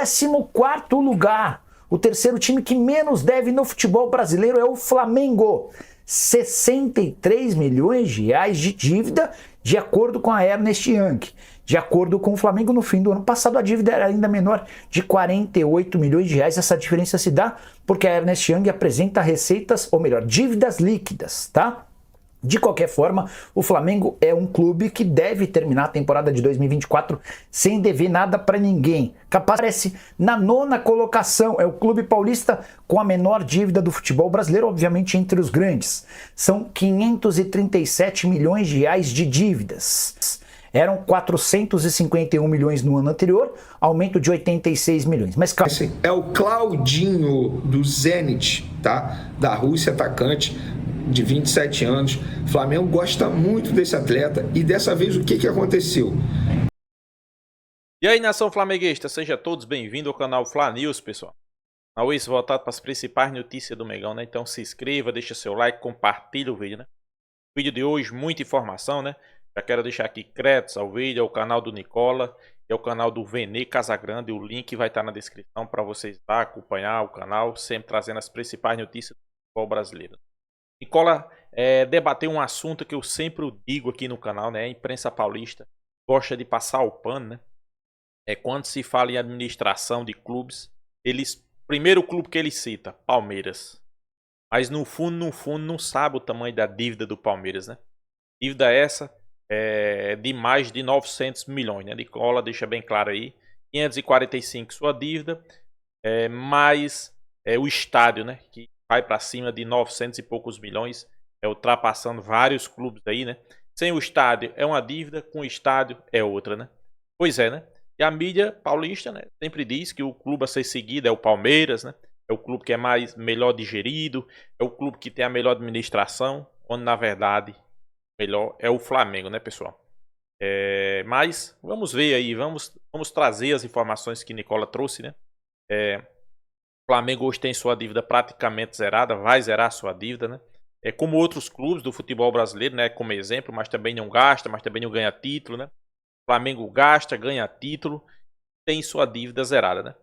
14º lugar. O terceiro time que menos deve no futebol brasileiro é o Flamengo. 63 milhões de reais de dívida, de acordo com a Ernst Young. De acordo com o Flamengo, no fim do ano passado, a dívida era ainda menor, de 48 milhões de reais. Essa diferença se dá porque a Ernst Young apresenta receitas, ou melhor, dívidas líquidas, tá? De qualquer forma, o Flamengo é um clube que deve terminar a temporada de 2024 sem dever nada para ninguém. Capaz aparece na 9ª colocação, é o clube paulista com a menor dívida do futebol brasileiro, obviamente entre os grandes. São 537 milhões de reais de dívidas. Eram 451 milhões no ano anterior, aumento de 86 milhões. Mas calma. Esse é o Claudinho do Zenit, tá? Da Rússia, atacante de 27 anos. O Flamengo gosta muito desse atleta e dessa vez o que aconteceu? E aí, nação flamenguista, sejam todos bem-vindos ao canal Fla News, pessoal. Na UIS voltado para as principais notícias do Mengão, né? Então se inscreva, deixa seu like, compartilha o vídeo, né? O vídeo de hoje, muita informação, né? Já quero deixar aqui créditos ao vídeo, ao canal do Nicola e ao canal do Vene Casagrande. O link vai estar na descrição para vocês lá acompanhar o canal, sempre trazendo as principais notícias do futebol brasileiro. Nicola debateu um assunto que eu sempre digo aqui no canal, né? A imprensa paulista gosta de passar o pano, né? Quando se fala em administração de clubes, primeiro clube que ele cita, Palmeiras. Mas no fundo, não sabe o tamanho da dívida do Palmeiras, né? Dívida essa de mais de 900 milhões, né? Nicola deixa bem claro aí, 545 sua dívida, mais o estádio, né? Que vai para cima de 900 e poucos milhões, ultrapassando vários clubes aí, né? Sem o estádio é uma dívida, com o estádio é outra, né? Pois é, né? E a mídia paulista, né, sempre diz que o clube a ser seguido é o Palmeiras, né? É o clube que é melhor digerido, é o clube que tem a melhor administração, onde na verdade melhor é o Flamengo, né, pessoal? Mas vamos ver aí, vamos trazer as informações que Nicola trouxe, né? O Flamengo hoje tem sua dívida praticamente zerada, vai zerar sua dívida, né? Como outros clubes do futebol brasileiro, né? Como exemplo, mas também não gasta, mas também não ganha título, né? O Flamengo gasta, ganha título, tem sua dívida zerada, né?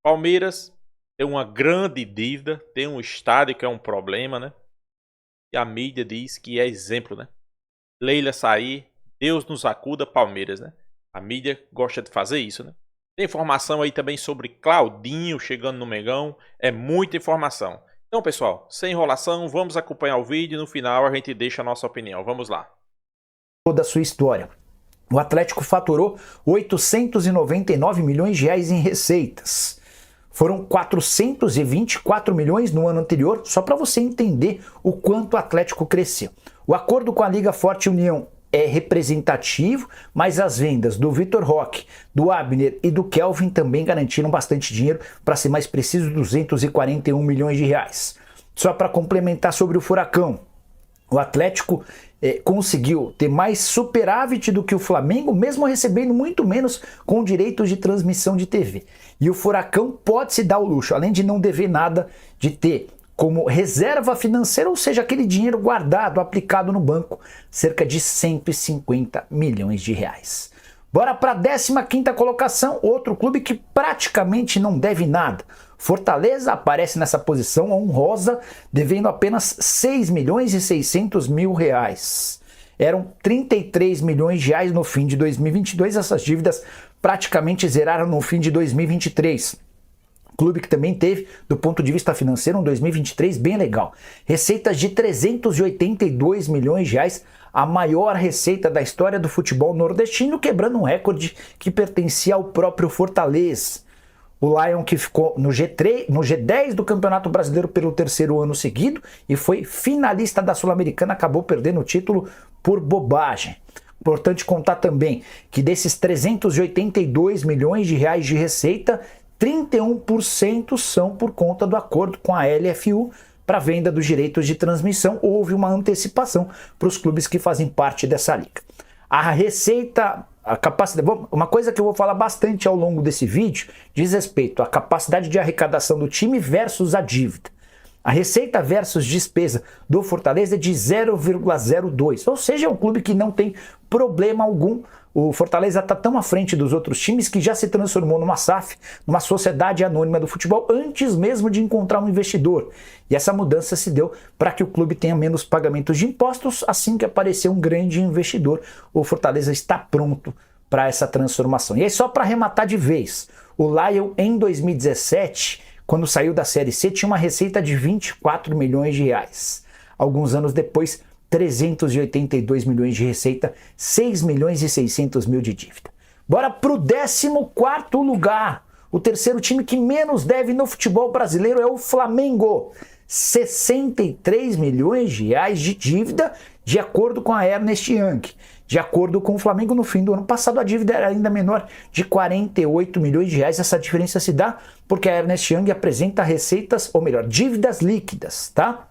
Palmeiras tem uma grande dívida, tem um estádio que é um problema, né? E a mídia diz que é exemplo, né? Leila sair, Deus nos acuda, Palmeiras, né? A mídia gosta de fazer isso, né? Tem informação aí também sobre Claudinho chegando no Mengão. É muita informação. Então, pessoal, sem enrolação, vamos acompanhar o vídeo e no final a gente deixa a nossa opinião. Vamos lá. Toda a sua história. O Atlético faturou 899 milhões de reais em receitas. Foram 424 milhões no ano anterior, só para você entender o quanto o Atlético cresceu. O acordo com a Liga Forte União é representativo, mas as vendas do Vitor Roque, do Abner e do Kelvin também garantiram bastante dinheiro, para ser mais preciso, 241 milhões de reais. Só para complementar sobre o Furacão, o Atlético conseguiu ter mais superávit do que o Flamengo, mesmo recebendo muito menos com direitos de transmissão de TV. E o Furacão pode se dar o luxo, além de não dever nada, de ter como reserva financeira, ou seja, aquele dinheiro guardado, aplicado no banco, cerca de 150 milhões de reais. Bora para a 15ª colocação, outro clube que praticamente não deve nada. Fortaleza aparece nessa posição honrosa, devendo apenas 6 milhões e 600 mil reais. Eram 33 milhões de reais no fim de 2022, essas dívidas praticamente zeraram no fim de 2023. Clube que também teve, do ponto de vista financeiro, um 2023 bem legal. Receitas de 382 milhões de reais, a maior receita da história do futebol nordestino, quebrando um recorde que pertencia ao próprio Fortaleza. O Lion, que ficou no G10 do Campeonato Brasileiro pelo 3º ano seguido e foi finalista da Sul-Americana, acabou perdendo o título por bobagem. Importante contar também que desses 382 milhões de reais de receita, 31% são por conta do acordo com a LFU para a venda dos direitos de transmissão. Houve uma antecipação para os clubes que fazem parte dessa liga. A receita, a capacidade, uma coisa que eu vou falar bastante ao longo desse vídeo, diz respeito à capacidade de arrecadação do time versus a dívida. A receita versus despesa do Fortaleza é de 0,02, ou seja, é um clube que não tem problema algum O Fortaleza está tão à frente dos outros times que já se transformou numa SAF, numa sociedade anônima do futebol, antes mesmo de encontrar um investidor. E essa mudança se deu para que o clube tenha menos pagamentos de impostos assim que aparecer um grande investidor. O Fortaleza está pronto para essa transformação. E aí, só para arrematar de vez, o Lion em 2017, quando saiu da Série C, tinha uma receita de 24 milhões de reais. Alguns anos depois, 382 milhões de receita, 6 milhões e 600 mil de dívida. Bora pro 14º lugar. O terceiro time que menos deve no futebol brasileiro é o Flamengo. 63 milhões de reais de dívida, de acordo com a Ernst Young. De acordo com o Flamengo, no fim do ano passado, a dívida era ainda menor, de 48 milhões de reais. Essa diferença se dá porque a Ernst Young apresenta receitas, ou melhor, dívidas líquidas, tá?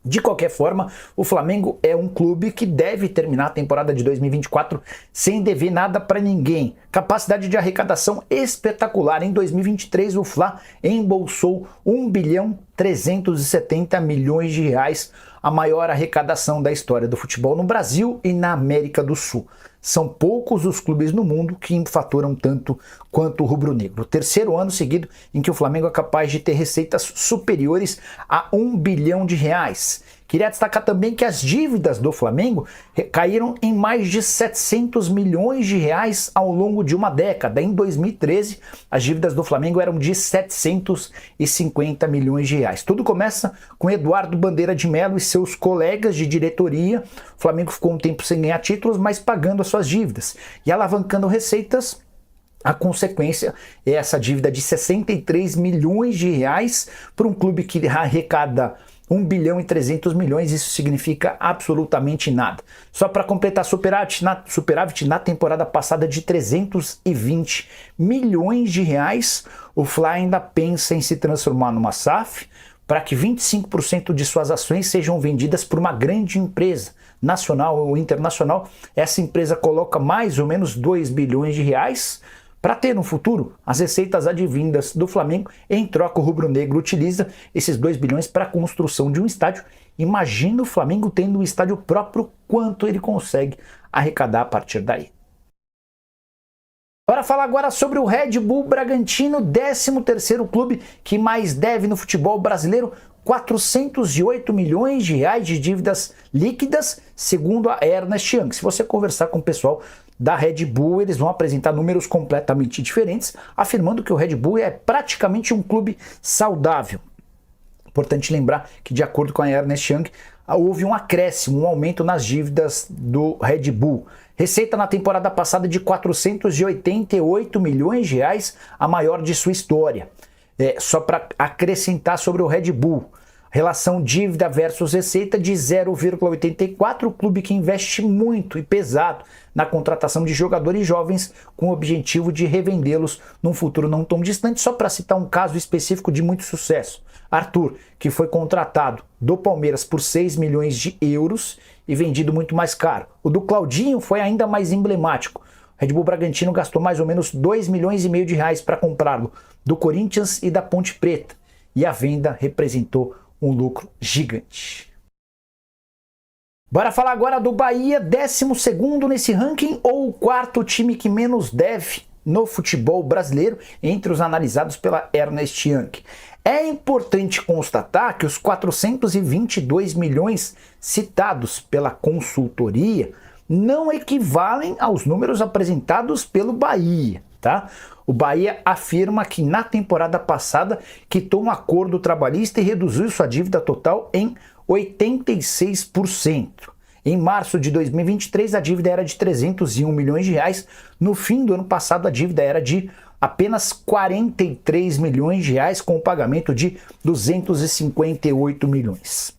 De qualquer forma, o Flamengo é um clube que deve terminar a temporada de 2024 sem dever nada para ninguém. Capacidade de arrecadação espetacular. Em 2023, o Fla embolsou 1,370 bilhões de reais, a maior arrecadação da história do futebol no Brasil e na América do Sul. São poucos os clubes no mundo que faturam tanto quanto o rubro-negro. O terceiro ano seguido em que o Flamengo é capaz de ter receitas superiores a 1 bilhão de reais. Queria destacar também que as dívidas do Flamengo caíram em mais de 700 milhões de reais ao longo de uma década. Em 2013, as dívidas do Flamengo eram de 750 milhões de reais. Tudo começa com Eduardo Bandeira de Mello e seus colegas de diretoria. O Flamengo ficou um tempo sem ganhar títulos, mas pagando as suas dívidas e alavancando receitas. A consequência é essa dívida de 63 milhões de reais para um clube que arrecada 1 bilhão e 300 milhões, isso significa absolutamente nada. Só para completar, superávit na temporada passada de 320 milhões de reais, o Fla ainda pensa em se transformar numa SAF para que 25% de suas ações sejam vendidas por uma grande empresa, nacional ou internacional. Essa empresa coloca mais ou menos 2 bilhões de reais para ter no futuro as receitas advindas do Flamengo. Em troca, o rubro-negro utiliza esses 2 bilhões para a construção de um estádio. Imagina o Flamengo tendo um estádio próprio, quanto ele consegue arrecadar a partir daí. Bora falar agora sobre o Red Bull Bragantino, 13º clube que mais deve no futebol brasileiro, 408 milhões de reais de dívidas líquidas, segundo a Ernst Young. Se você conversar com o pessoal da Red Bull, eles vão apresentar números completamente diferentes, afirmando que o Red Bull é praticamente um clube saudável. Importante lembrar que, de acordo com a Ernst Young, houve um acréscimo, um aumento nas dívidas do Red Bull. Receita na temporada passada de 488 milhões de reais, a maior de sua história. Só para acrescentar sobre o Red Bull, relação dívida versus receita de 0,84, o clube que investe muito e pesado na contratação de jogadores jovens com o objetivo de revendê-los num futuro não tão distante. Só para citar um caso específico de muito sucesso, Arthur, que foi contratado do Palmeiras por 6 milhões de euros e vendido muito mais caro. O do Claudinho foi ainda mais emblemático. O Red Bull Bragantino gastou mais ou menos 2 milhões e meio de reais para comprá-lo do Corinthians e da Ponte Preta, e a venda representou um lucro gigante. Bora falar agora do Bahia, 12º nesse ranking, ou o quarto time que menos deve no futebol brasileiro, entre os analisados pela Ernst Young. É importante constatar que os 422 milhões citados pela consultoria não equivalem aos números apresentados pelo Bahia, tá? O Bahia afirma que na temporada passada quitou um acordo trabalhista e reduziu sua dívida total em 86%. Em março de 2023, a dívida era de 301 milhões de reais. No fim do ano passado, a dívida era de apenas 43 milhões de reais, com o pagamento de 258 milhões.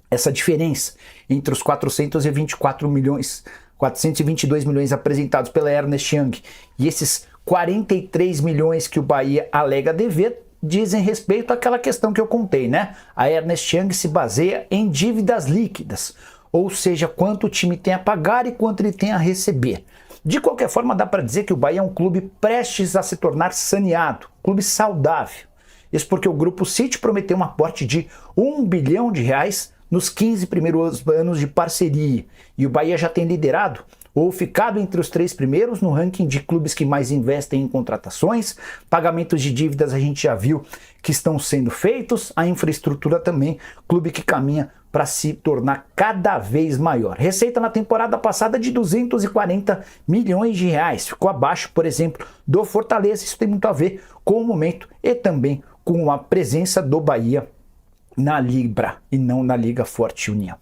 Essa diferença entre os 422 milhões apresentados pela Ernst Young e esses 43 milhões que o Bahia alega dever, dizem respeito àquela questão que eu contei, né? A Ernst Young se baseia em dívidas líquidas, ou seja, quanto o time tem a pagar e quanto ele tem a receber. De qualquer forma, dá para dizer que o Bahia é um clube prestes a se tornar saneado, clube saudável. Isso porque o Grupo City prometeu um aporte de 1 bilhão de reais nos 15 primeiros anos de parceria, e o Bahia já tem liderado ou ficado entre os 3 primeiros no ranking de clubes que mais investem em contratações. Pagamentos de dívidas a gente já viu que estão sendo feitos, a infraestrutura também, clube que caminha para se tornar cada vez maior. Receita na temporada passada de 240 milhões de reais, ficou abaixo, por exemplo, do Fortaleza. Isso tem muito a ver com o momento e também com a presença do Bahia na Libra e não na Liga Forte União.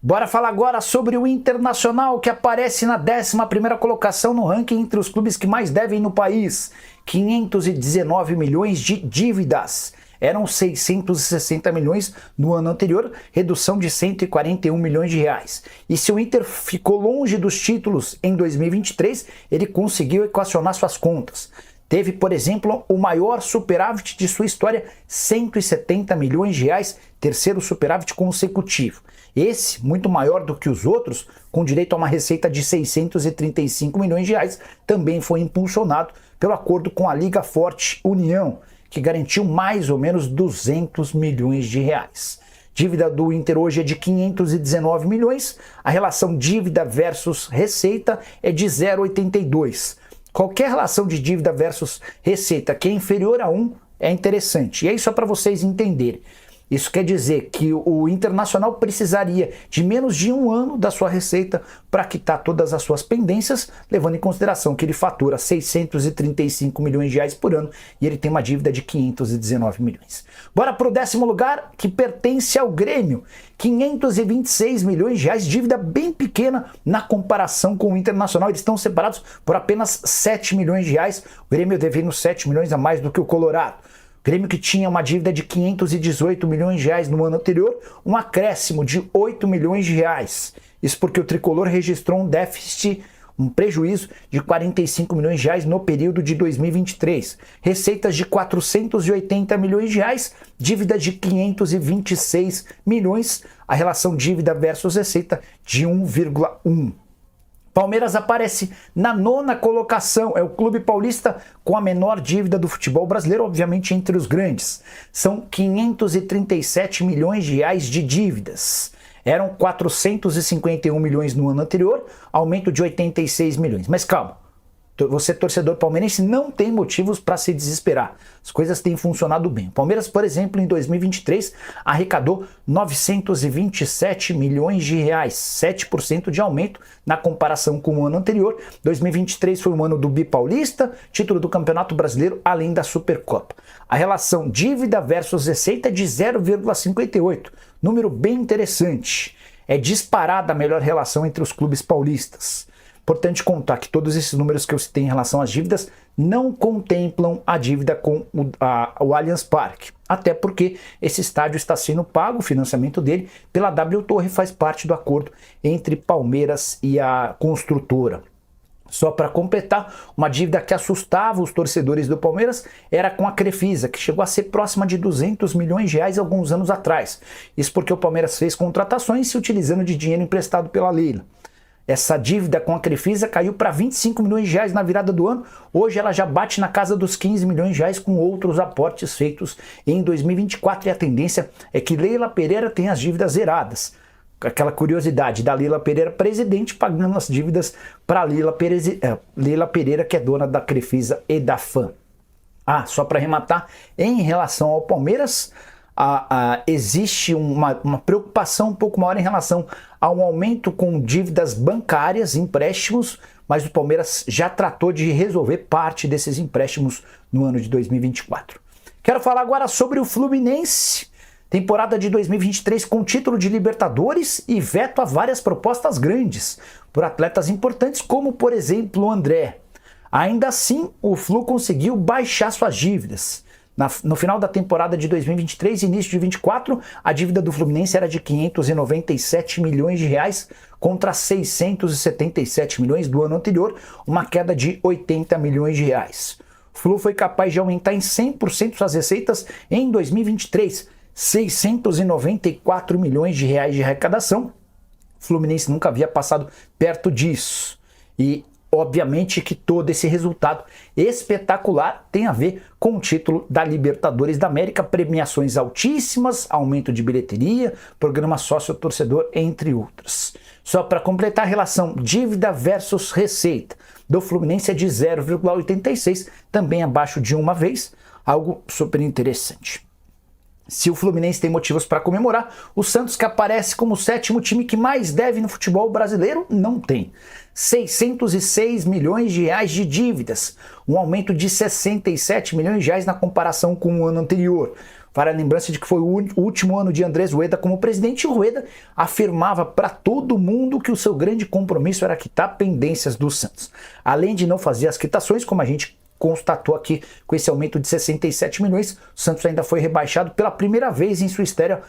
Bora falar agora sobre o Internacional, que aparece na 11ª colocação no ranking entre os clubes que mais devem no país. 519 milhões de dívidas. Eram 660 milhões no ano anterior, redução de 141 milhões de reais. E se o Inter ficou longe dos títulos em 2023, ele conseguiu equacionar suas contas. Teve, por exemplo, o maior superávit de sua história, 170 milhões de reais, terceiro superávit consecutivo. Esse, muito maior do que os outros, com direito a uma receita de 635 milhões de reais, também foi impulsionado pelo acordo com a Liga Forte União, que garantiu mais ou menos 200 milhões de reais. Dívida do Inter hoje é de 519 milhões, a relação dívida versus receita é de 0,82. Qualquer relação de dívida versus receita que é inferior a 1 é interessante. E é isso para vocês entenderem. Isso quer dizer que o Internacional precisaria de menos de 1 ano da sua receita para quitar todas as suas pendências, levando em consideração que ele fatura 635 milhões de reais por ano e ele tem uma dívida de 519 milhões. Bora para o 10º lugar, que pertence ao Grêmio. 526 milhões de reais, dívida bem pequena na comparação com o Internacional. Eles estão separados por apenas 7 milhões de reais. O Grêmio devendo 7 milhões a mais do que o Colorado. Grêmio que tinha uma dívida de 518 milhões de reais no ano anterior, um acréscimo de 8 milhões de reais. Isso porque o Tricolor registrou um déficit, um prejuízo de 45 milhões de reais no período de 2023. Receitas de 480 milhões de reais, dívida de 526 milhões, a relação dívida versus receita de 1,1. Palmeiras aparece na 9ª colocação, é o clube paulista com a menor dívida do futebol brasileiro, obviamente entre os grandes. São 537 milhões de reais de dívidas. Eram 451 milhões no ano anterior, aumento de 86 milhões. Mas calma, você torcedor palmeirense não tem motivos para se desesperar. As coisas têm funcionado bem. O Palmeiras, por exemplo, em 2023 arrecadou 927 milhões de reais, 7% de aumento na comparação com o ano anterior. 2023 foi um ano do Bipaulista, título do Campeonato Brasileiro, além da Supercopa. A relação dívida versus receita é de 0,58, número bem interessante. É disparada a melhor relação entre os clubes paulistas. Importante contar que todos esses números que eu citei em relação às dívidas não contemplam a dívida com o Allianz Parque. Até porque esse estádio está sendo pago, o financiamento dele, pela W Torre, faz parte do acordo entre Palmeiras e a construtora. Só para completar, uma dívida que assustava os torcedores do Palmeiras era com a Crefisa, que chegou a ser próxima de 200 milhões de reais alguns anos atrás. Isso porque o Palmeiras fez contratações se utilizando de dinheiro emprestado pela Leila. Essa dívida com a Crefisa caiu para 25 milhões de reais na virada do ano. Hoje ela já bate na casa dos 15 milhões de reais com outros aportes feitos em 2024. E a tendência é que Leila Pereira tenha as dívidas zeradas. Aquela curiosidade da Leila Pereira, presidente, pagando as dívidas para Leila Pereira, que é dona da Crefisa e da FAM. Só para arrematar, em relação ao Palmeiras, existe uma preocupação um pouco maior em relação a um aumento com dívidas bancárias, empréstimos, mas o Palmeiras já tratou de resolver parte desses empréstimos no ano de 2024. Quero falar agora sobre o Fluminense. Temporada de 2023 com título de Libertadores e veto a várias propostas grandes por atletas importantes, como por exemplo o André. Ainda assim, o Flu conseguiu baixar suas dívidas. No final da temporada de 2023 e início de 2024, a dívida do Fluminense era de 597 milhões de reais contra 677 milhões do ano anterior, uma queda de 80 milhões de reais. O Flu foi capaz de aumentar em 100% suas receitas em 2023, 694 milhões de reais de arrecadação. O Fluminense nunca havia passado perto disso. E Obviamente que todo esse resultado espetacular tem a ver com o título da Libertadores da América, premiações altíssimas, aumento de bilheteria, programa sócio-torcedor, entre outras. Só para completar, a relação dívida versus receita do Fluminense é de 0,86, também abaixo de uma vez, algo super interessante. Se o Fluminense tem motivos para comemorar, o Santos, que aparece como o 7º time que mais deve no futebol brasileiro, não tem. 606 milhões de reais de dívidas, um aumento de 67 milhões de reais na comparação com o ano anterior. Para a lembrança de que foi o último ano de Andrés Rueda como presidente, o Rueda afirmava para todo mundo que o seu grande compromisso era quitar pendências do Santos. Além de não fazer as quitações, como a gente constatou aqui com esse aumento de 67 milhões, o Santos ainda foi rebaixado pela primeira vez em sua história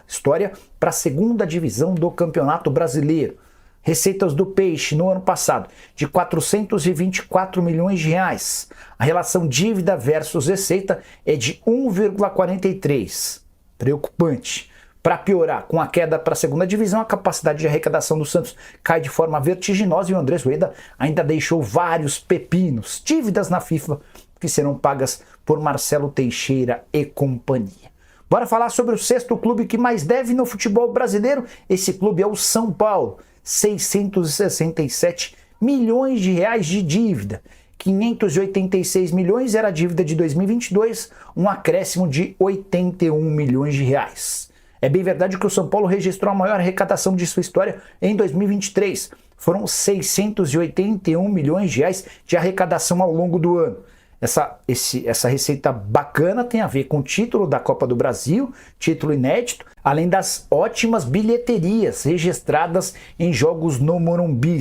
para a 2ª divisão do Campeonato Brasileiro. Receitas do Peixe no ano passado de 424 milhões de reais. A relação dívida versus receita é de 1,43. Preocupante. Para piorar, com a queda para a 2ª divisão, a capacidade de arrecadação do Santos cai de forma vertiginosa e o Andrés Rueda ainda deixou vários pepinos, dívidas na FIFA que serão pagas por Marcelo Teixeira e companhia. Bora falar sobre o 6º clube que mais deve no futebol brasileiro. Esse clube é o São Paulo, 667 milhões de reais de dívida. 586 milhões era a dívida de 2022, um acréscimo de 81 milhões de reais. É bem verdade que o São Paulo registrou a maior arrecadação de sua história em 2023. Foram 681 milhões de reais de arrecadação ao longo do ano. Essa receita bacana tem a ver com o título da Copa do Brasil, título inédito, além das ótimas bilheterias registradas em jogos no Morumbi.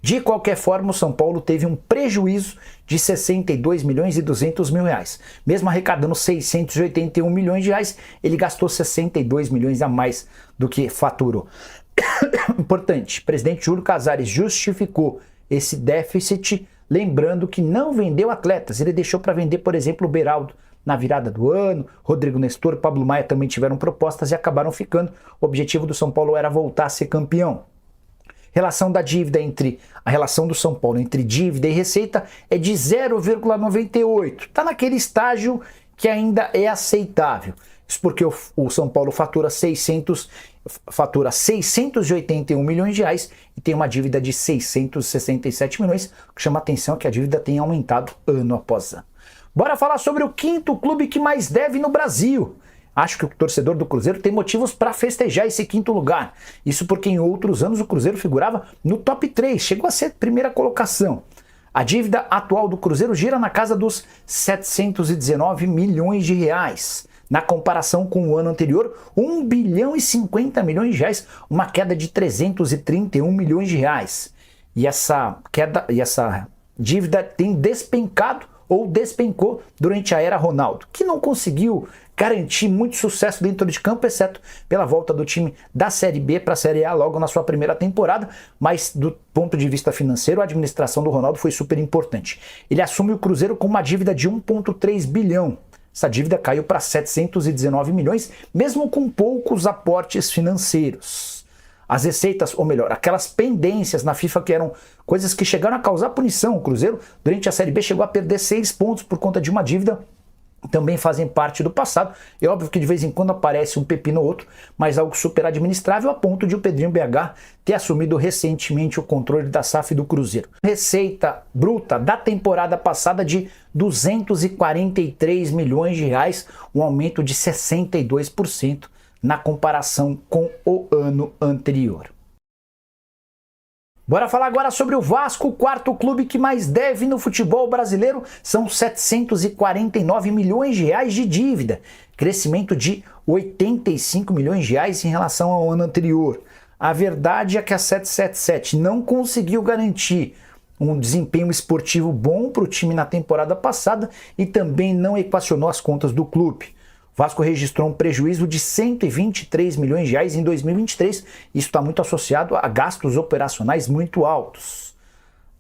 De qualquer forma, o São Paulo teve um prejuízo de 62 milhões e 200 mil reais. Mesmo arrecadando 681 milhões de reais, ele gastou 62 milhões a mais do que faturou. Importante, o presidente Júlio Casares justificou esse déficit, lembrando que não vendeu atletas. Ele deixou para vender, por exemplo, o Beraldo na virada do ano, Rodrigo Nestor, Pablo Maia também tiveram propostas e acabaram ficando. O objetivo do São Paulo era voltar a ser campeão. Relação da dívida a relação do São Paulo entre dívida e receita é de 0,98. Está naquele estágio que ainda é aceitável. Isso porque o São Paulo fatura 681 milhões de reais e tem uma dívida de 667 milhões. O que chama a atenção é que a dívida tem aumentado ano após ano. Bora falar sobre o 5º clube que mais deve no Brasil. Acho que o torcedor do Cruzeiro tem motivos para festejar esse 5º lugar. Isso porque em outros anos o Cruzeiro figurava no top 3, chegou a ser primeira colocação. A dívida atual do Cruzeiro gira na casa dos 719 milhões de reais. Na comparação com o ano anterior, 1 bilhão e 50 milhões de reais, uma queda de 331 milhões de reais. E essa dívida tem despencado ou despencou durante a era Ronaldo, que não conseguiu garantir muito sucesso dentro de campo, exceto pela volta do time da Série B para a Série A logo na sua primeira temporada, mas do ponto de vista financeiro, a administração do Ronaldo foi super importante. Ele assume o Cruzeiro com uma dívida de 1,3 bilhão. Essa dívida caiu para 719 milhões, mesmo com poucos aportes financeiros. As receitas, ou melhor, aquelas pendências na FIFA que eram coisas que chegaram a causar punição. O Cruzeiro, durante a Série B, chegou a perder 6 pontos por conta de uma dívida, também fazem parte do passado. É óbvio que de vez em quando aparece um pepino ou outro, mas algo super administrável a ponto de o Pedrinho BH ter assumido recentemente o controle da SAF do Cruzeiro. Receita bruta da temporada passada de 243 milhões de reais, um aumento de 62% na comparação com o ano anterior. Bora falar agora sobre o Vasco, o 4º clube que mais deve no futebol brasileiro. São 749 milhões de reais de dívida, crescimento de 85 milhões de reais em relação ao ano anterior. A verdade é que a 777 não conseguiu garantir um desempenho esportivo bom para o time na temporada passada e também não equacionou as contas do clube. O Vasco registrou um prejuízo de 123 milhões de reais em 2023. Isso está muito associado a gastos operacionais muito altos.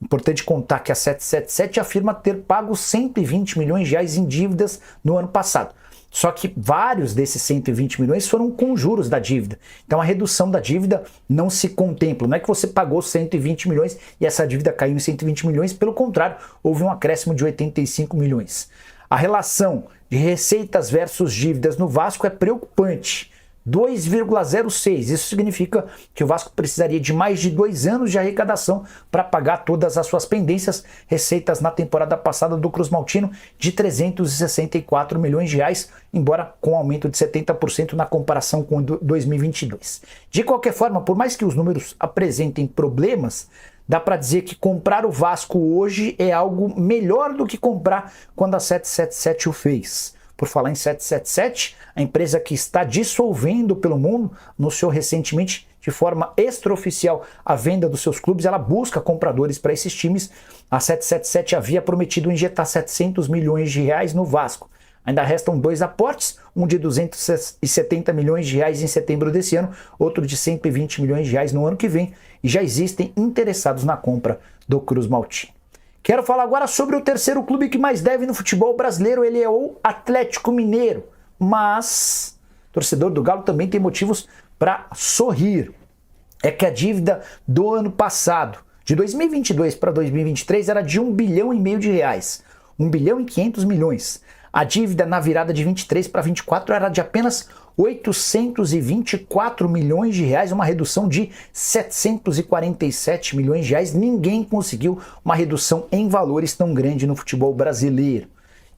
Importante contar que a 777 afirma ter pago 120 milhões de reais em dívidas no ano passado. Só que vários desses 120 milhões foram com juros da dívida. Então a redução da dívida não se contempla. Não é que você pagou 120 milhões e essa dívida caiu em 120 milhões. Pelo contrário, houve um acréscimo de 85 milhões. A relação de receitas versus dívidas no Vasco é preocupante. 2,06. Isso significa que o Vasco precisaria de mais de 2 anos de arrecadação para pagar todas as suas pendências. Receitas na temporada passada do Cruz Maltino de 364 milhões de reais, embora com aumento de 70% na comparação com 2022. De qualquer forma, por mais que os números apresentem problemas, dá para dizer que comprar o Vasco hoje é algo melhor do que comprar quando a 777 o fez. Por falar em 777, a empresa que está dissolvendo pelo mundo, anunciou recentemente de forma extraoficial a venda dos seus clubes. Ela busca compradores para esses times. A 777 havia prometido injetar 700 milhões de reais no Vasco. Ainda restam 2 aportes, um de 270 milhões de reais em setembro desse ano, outro de 120 milhões de reais no ano que vem, e já existem interessados na compra do Cruz Maltino. Quero falar agora sobre o terceiro clube que mais deve no futebol brasileiro. Ele é o Atlético Mineiro, mas o torcedor do Galo também tem motivos para sorrir. É que a dívida do ano passado, de 2022 para 2023, era de 1,5 bilhão de reais, 1 bilhão e 500 milhões. A dívida na virada de 23 para 24 era de apenas 824 milhões de reais, uma redução de 747 milhões de reais. Ninguém conseguiu uma redução em valores tão grande no futebol brasileiro.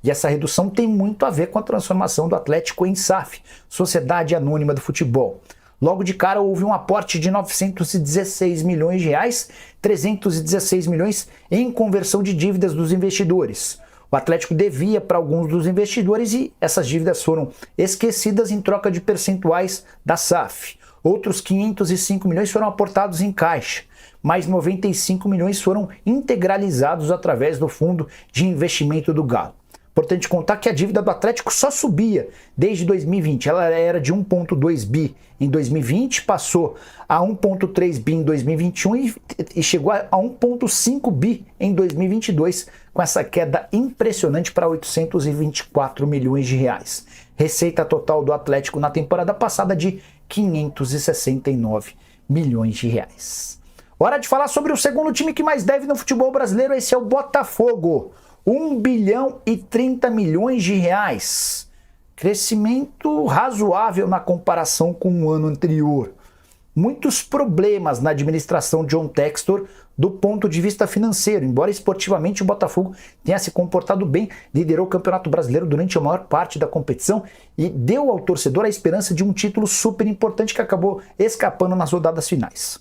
E essa redução tem muito a ver com a transformação do Atlético em SAF, Sociedade Anônima do Futebol. Logo de cara houve um aporte de 916 milhões de reais, 316 milhões em conversão de dívidas dos investidores. O Atlético devia para alguns dos investidores e essas dívidas foram esquecidas em troca de percentuais da SAF. Outros 505 milhões foram aportados em caixa. Mais 95 milhões foram integralizados através do Fundo de Investimento do Galo. Importante contar que a dívida do Atlético só subia desde 2020. Ela era de 1,2 bi em 2020, passou a 1,3 bi em 2021 e chegou a 1,5 bi em 2022, com essa queda impressionante para 824 milhões de reais. Receita total do Atlético na temporada passada de 569 milhões de reais. Hora de falar sobre o segundo time que mais deve no futebol brasileiro. Esse é o Botafogo. 1 bilhão e 30 milhões de reais. Crescimento razoável na comparação com o ano anterior. Muitos problemas na administração de John Textor do ponto de vista financeiro. Embora esportivamente o Botafogo tenha se comportado bem, liderou o Campeonato Brasileiro durante a maior parte da competição e deu ao torcedor a esperança de um título super importante que acabou escapando nas rodadas finais.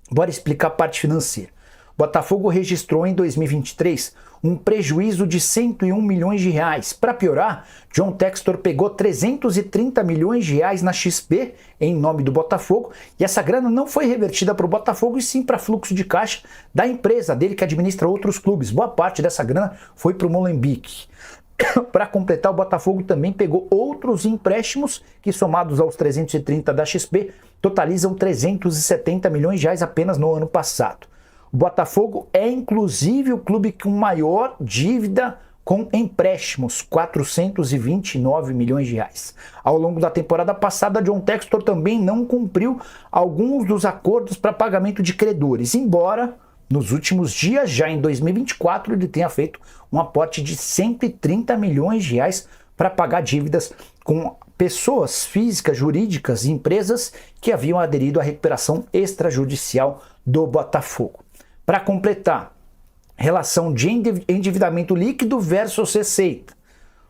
Bora explicar a parte financeira. Botafogo registrou em 2023 um prejuízo de 101 milhões de reais. Para piorar, John Textor pegou 330 milhões de reais na XP em nome do Botafogo e essa grana não foi revertida para o Botafogo e sim para fluxo de caixa da empresa dele que administra outros clubes. Boa parte dessa grana foi para o Molenbeek. Para completar, o Botafogo também pegou outros empréstimos que, somados aos 330 da XP, totalizam 370 milhões de reais apenas no ano passado. O Botafogo é inclusive o clube com maior dívida com empréstimos, 429 milhões de reais. Ao longo da temporada passada, John Textor também não cumpriu alguns dos acordos para pagamento de credores, embora nos últimos dias, já em 2024, ele tenha feito um aporte de 130 milhões de reais para pagar dívidas com pessoas físicas, jurídicas e empresas que haviam aderido à recuperação extrajudicial do Botafogo. Para completar, relação de endividamento líquido versus receita.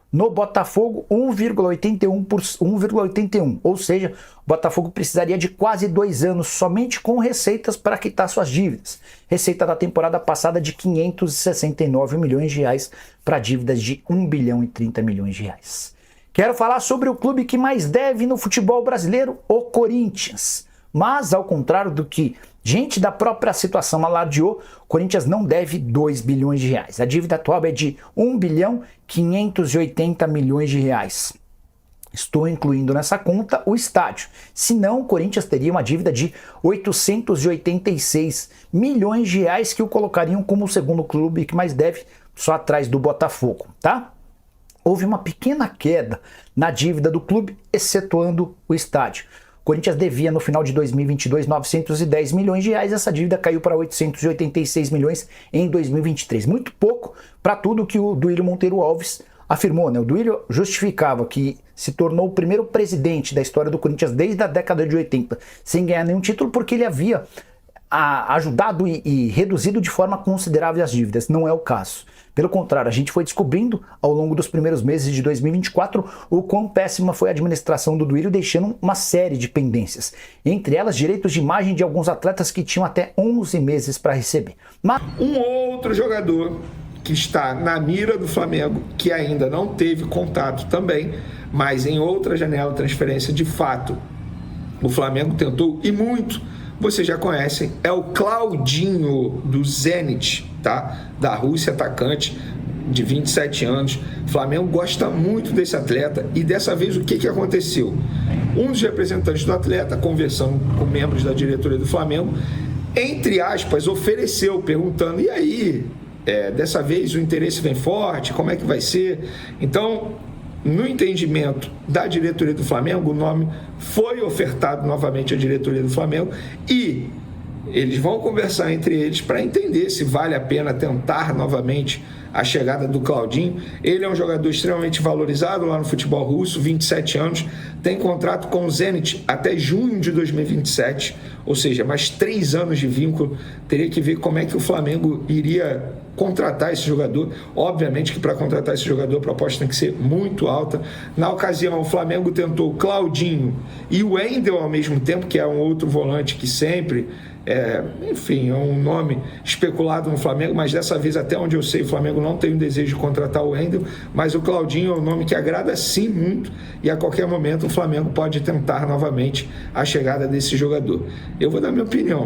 No Botafogo, 1,81, ou seja, o Botafogo precisaria de quase 2 anos somente com receitas para quitar suas dívidas. Receita da temporada passada de 569 milhões de reais para dívidas de 1 bilhão e 30 milhões de reais. Quero falar sobre o clube que mais deve no futebol brasileiro, o Corinthians. Mas, ao contrário do que gente da própria situação alardeou, o Corinthians não deve 2 bilhões de reais. A dívida atual é de 1 bilhão 580 milhões de reais. Estou incluindo nessa conta o estádio. Senão, o Corinthians teria uma dívida de 886 milhões de reais que o colocariam como o segundo clube que mais deve, só atrás do Botafogo, tá? Houve uma pequena queda na dívida do clube, excetuando o estádio. O Corinthians devia no final de 2022 910 milhões de reais, essa dívida caiu para 886 milhões em 2023. Muito pouco para tudo que o Duílio Monteiro Alves afirmou, né? O Duílio justificava que se tornou o primeiro presidente da história do Corinthians desde a década de 80 sem ganhar nenhum título porque ele havia ajudado e reduzido de forma considerável as dívidas. Não é o caso. Pelo contrário, a gente foi descobrindo ao longo dos primeiros meses de 2024 o quão péssima foi a administração do Duílio, deixando uma série de pendências. Entre elas, direitos de imagem de alguns atletas que tinham até 11 meses para receber. Mas um outro jogador que está na mira do Flamengo, que ainda não teve contato também, mas em outra janela de transferência, de fato, o Flamengo tentou e muito, vocês já conhecem, é o Claudinho do Zenit, tá? Da Rússia, atacante de 27 anos. O Flamengo gosta muito desse atleta e dessa vez o que aconteceu? Um dos representantes do atleta, conversando com membros da diretoria do Flamengo, entre aspas, ofereceu, perguntando, e aí, dessa vez o interesse vem forte, como é que vai ser? Então, no entendimento da diretoria do Flamengo, o nome foi ofertado novamente à diretoria do Flamengo e eles vão conversar entre eles para entender se vale a pena tentar novamente a chegada do Claudinho. Ele é um jogador extremamente valorizado lá no futebol russo, 27 anos, tem contrato com o Zenit até junho de 2027, ou seja, mais 3 anos de vínculo. Teria que ver como é que o Flamengo iria contratar esse jogador. Obviamente que para contratar esse jogador a proposta tem que ser muito alta. Na ocasião, o Flamengo tentou o Claudinho e o Wendel ao mesmo tempo, que é um outro volante que sempre enfim, é um nome especulado no Flamengo, mas dessa vez, até onde eu sei, o Flamengo não tem o desejo de contratar o Wendel, mas o Claudinho é um nome que agrada sim muito e a qualquer momento o Flamengo pode tentar novamente a chegada desse jogador. Eu vou dar minha opinião.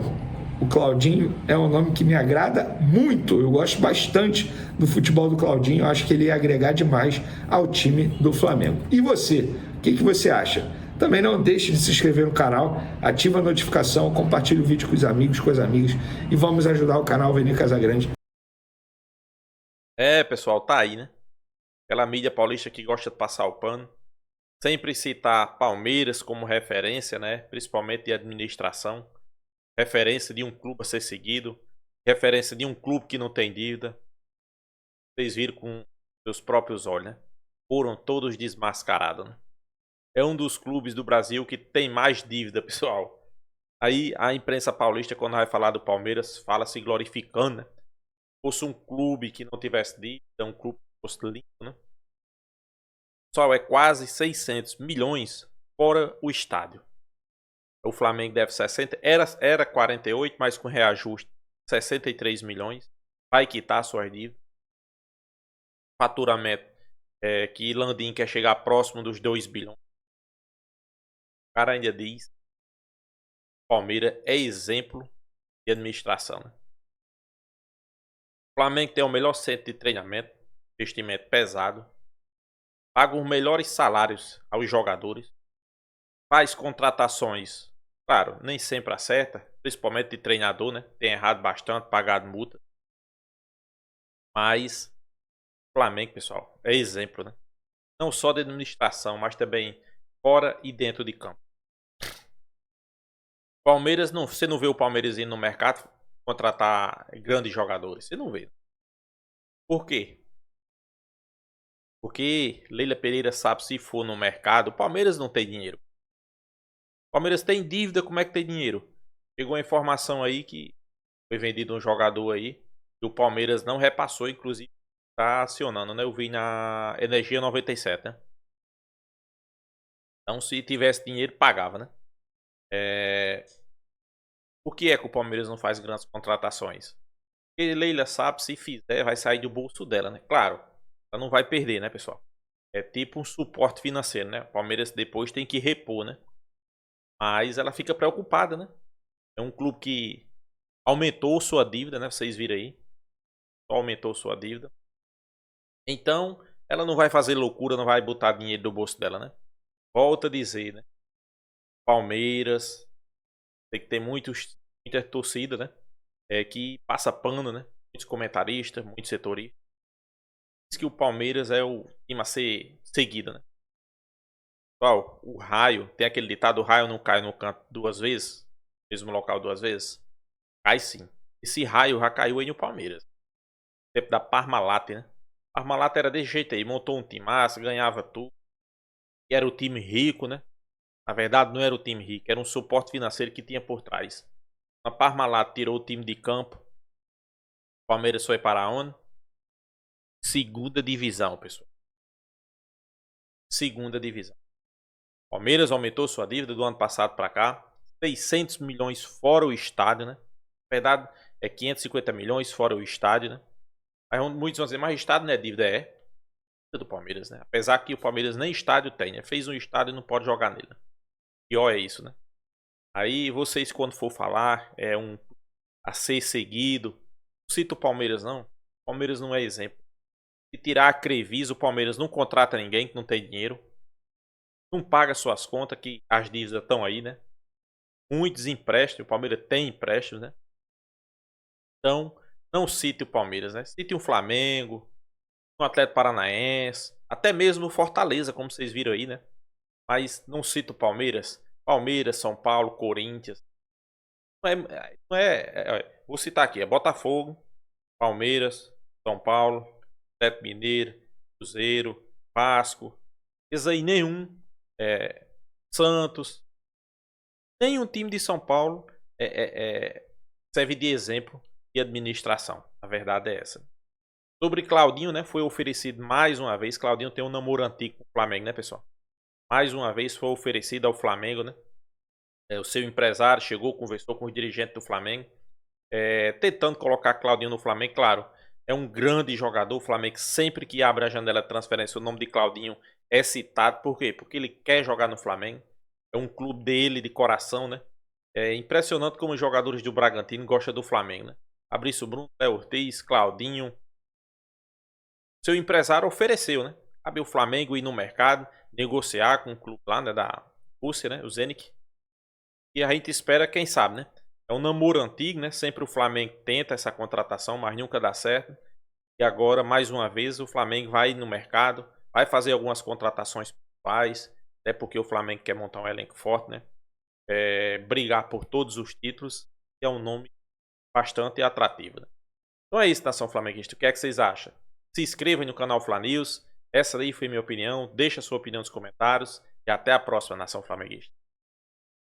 O Claudinho é um nome que me agrada muito, eu gosto bastante do futebol do Claudinho, eu acho que ele ia agregar demais ao time do Flamengo. E você, o que você acha? Também não deixe de se inscrever no canal, ativa a notificação, compartilhe o vídeo com os amigos, com as amigas e vamos ajudar o canal Veni Casagrande. Pessoal, tá aí, né? Aquela mídia paulista que gosta de passar o pano, sempre citar Palmeiras como referência, né? Principalmente de administração, referência de um clube a ser seguido, referência de um clube que não tem dívida. Vocês viram com seus próprios olhos, né? Foram todos desmascarados, né? É um dos clubes do Brasil que tem mais dívida, pessoal. Aí a imprensa paulista, quando vai falar do Palmeiras, fala se glorificando, né? Se fosse um clube que não tivesse dívida, um clube que fosse limpo, né? Pessoal, é quase 600 milhões fora o estádio. O Flamengo deve 60, era 48, mas com reajuste 63 milhões. Vai quitar suas dívidas. Faturamento que Landim quer chegar próximo dos 2 bilhões. O cara ainda diz Palmeiras é exemplo de administração, né? O Flamengo tem o melhor centro de treinamento, investimento pesado, paga os melhores salários aos jogadores, faz contratações, claro, nem sempre acerta, principalmente de treinador, né? Tem errado bastante, pagado multa. Mas o Flamengo, pessoal, é exemplo, né? Não só de administração, mas também fora e dentro de campo. Palmeiras, você não vê o Palmeiras indo no mercado contratar grandes jogadores. Você não vê. Por quê? Porque Leila Pereira sabe, se for no mercado, o Palmeiras não tem dinheiro. O Palmeiras tem dívida, como é que tem dinheiro? Chegou a informação aí que foi vendido um jogador aí e o Palmeiras não repassou, inclusive está acionando, né? Eu vi na Energia 97, né? Então, se tivesse dinheiro, pagava, né? Por que é que o Palmeiras não faz grandes contratações? Porque Leila sabe, se fizer, vai sair do bolso dela, né? Claro, ela não vai perder, né, pessoal? É tipo um suporte financeiro, né? O Palmeiras depois tem que repor, né? Mas ela fica preocupada, né? É um clube que aumentou sua dívida, né? Vocês viram aí. Aumentou sua dívida. Então, ela não vai fazer loucura, não vai botar dinheiro do bolso dela, né? Volto a dizer, né? Palmeiras tem que ter muita torcida, né? Que passa pano, né? Muitos comentaristas, muitos setoristas. Diz que o Palmeiras é o time a ser seguido, né? Pessoal, o raio, tem aquele ditado, o raio não cai no canto duas vezes, mesmo local duas vezes. Cai sim. Esse raio já caiu aí no Palmeiras. Tempo da Parmalat, né? Parmalat era desse jeito aí, montou um time massa, ganhava tudo. E era o time rico, né? Na verdade, não era o time rico, era um suporte financeiro que tinha por trás. A Parmalat tirou o time de campo. O Palmeiras foi para onde? Segunda divisão, pessoal. Segunda divisão. O Palmeiras aumentou sua dívida do ano passado para cá. 600 milhões fora o estádio, né? Na verdade, é 550 milhões fora o estádio, né? Aí muitos vão dizer, mas estádio não é dívida, é do Palmeiras, né? Apesar que o Palmeiras nem estádio tem, né? Fez um estádio e não pode jogar nele. Pior é isso, né? Aí vocês, quando for falar, é um a ser seguido. Não cita o Palmeiras, não. O Palmeiras não é exemplo. Se tirar a Crevisa, o Palmeiras não contrata ninguém que não tem dinheiro. Não paga suas contas, que as dívidas estão aí, né? Muitos empréstimos. O Palmeiras tem empréstimos, né? Então, não cite o Palmeiras, né? Cite o Flamengo, o Atlético Paranaense, até mesmo o Fortaleza, como vocês viram aí, né? Mas não cite o Palmeiras. Palmeiras, São Paulo, Corinthians. Vou citar aqui, é Botafogo, Palmeiras, São Paulo, Atlético Mineiro, Cruzeiro, Vasco. Esses aí nenhum. Santos. Nenhum time de São Paulo serve de exemplo de administração. A verdade é essa. Sobre Claudinho, né? Foi oferecido mais uma vez. Claudinho tem um namoro antigo com o Flamengo, né, pessoal? Mais uma vez foi oferecido ao Flamengo, né? O seu empresário chegou, conversou com os dirigentes do Flamengo, tentando colocar Claudinho no Flamengo. Claro, é um grande jogador. O Flamengo, sempre que abre a janela de transferência, o nome de Claudinho é citado. Por quê? Porque ele quer jogar no Flamengo. É um clube dele, de coração, né? É impressionante como os jogadores do Bragantino gostam do Flamengo, né? Fabrício Bruno, Léo Ortiz, Claudinho. Seu empresário ofereceu, né? Cabe o Flamengo ir no mercado, negociar com o clube lá, né, da Rússia, né? O Zenit. E a gente espera, quem sabe, né? É um namoro antigo, né? Sempre o Flamengo tenta essa contratação, mas nunca dá certo. E agora, mais uma vez, o Flamengo vai no mercado, vai fazer algumas contratações pontuais, até porque o Flamengo quer montar um elenco forte, né? Brigar por todos os títulos, que é um nome bastante atrativo, né? Então é isso, nação flamenguista. O que é que vocês acham? Se inscrevam no canal Fla News. Essa daí foi minha opinião. Deixa a sua opinião nos comentários. E até a próxima, nação flamenguista.